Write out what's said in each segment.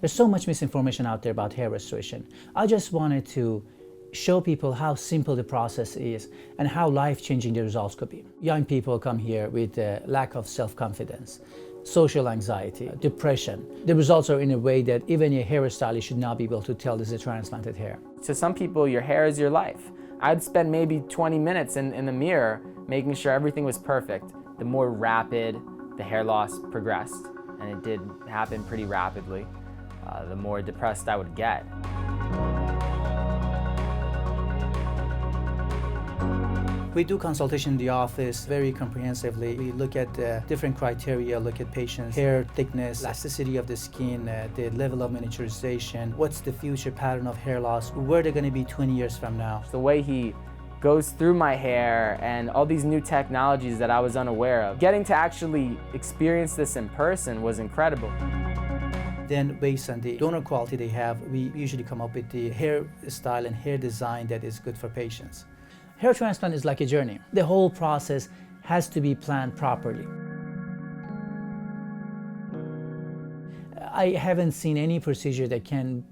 There's so much misinformation out there about hair restoration. I just wanted to show people how simple the process is and how life-changing the results could be. Young people come here with a lack of self-confidence, social anxiety, depression. The results are in a way that even a hairstylist should not be able to tell this is transplanted hair. To some people, your hair is your life. I'd spend maybe 20 minutes in the mirror making sure everything was perfect. The more rapid the hair loss progressed, and it did happen pretty rapidly, the more depressed I would get. We do consultation in the office very comprehensively. We look at different criteria, look at patients' hair thickness, elasticity of the skin, the level of miniaturization, what's the future pattern of hair loss, where they're going to be 20 years from now. The way he goes through my hair and all these new technologies that I was unaware of. Getting to actually experience this in person was incredible. Then based on the donor quality they have, we usually come up with the hairstyle and hair design that is good for patients. Hair transplant is like a journey. The whole process has to be planned properly. I haven't seen any procedure that can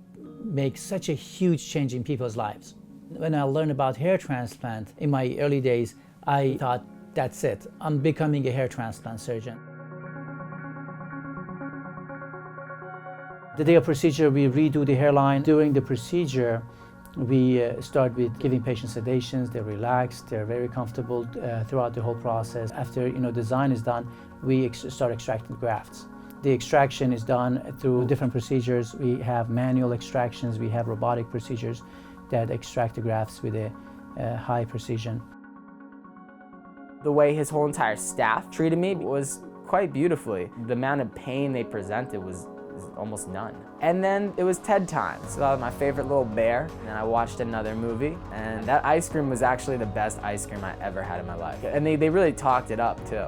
make such a huge change in people's lives. When I learned about hair transplant in my early days, I thought, that's it. I'm becoming a hair transplant surgeon. The day of procedure, we redo the hairline. During the procedure, we start with giving patients sedations. They're relaxed, they're very comfortable throughout the whole process. After design is done, we start extracting grafts. The extraction is done through different procedures. We have manual extractions, we have robotic procedures that extract the grafts with a high precision. The way his whole entire staff treated me was quite beautifully. The amount of pain they presented was almost none. And then it was TED time, so that was my favorite little bear. And then I watched another movie, and that ice cream was actually the best ice cream I ever had in my life. And they really talked it up too.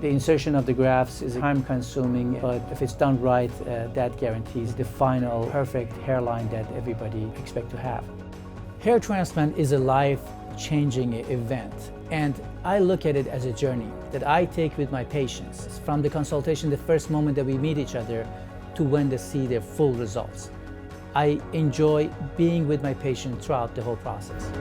The insertion of the grafts is time-consuming, but if it's done right, that guarantees the final perfect hairline that everybody expects to have. Hair transplant is a life-changing event, and I look at it as a journey that I take with my patients, from the consultation, the first moment that we meet each other, to when they see their full results. I enjoy being with my patient throughout the whole process.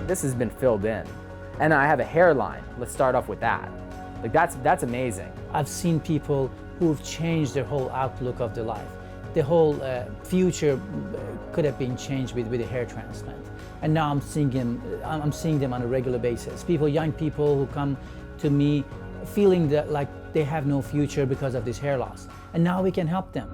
This has been filled in, and I have a hairline. Let's start off with that. Like that's amazing. I've seen people who've changed their whole outlook of their life. The whole future could have been changed with a hair transplant. And now I'm seeing them on a regular basis. Young people who come to me feeling that like they have no future because of this hair loss. And now we can help them.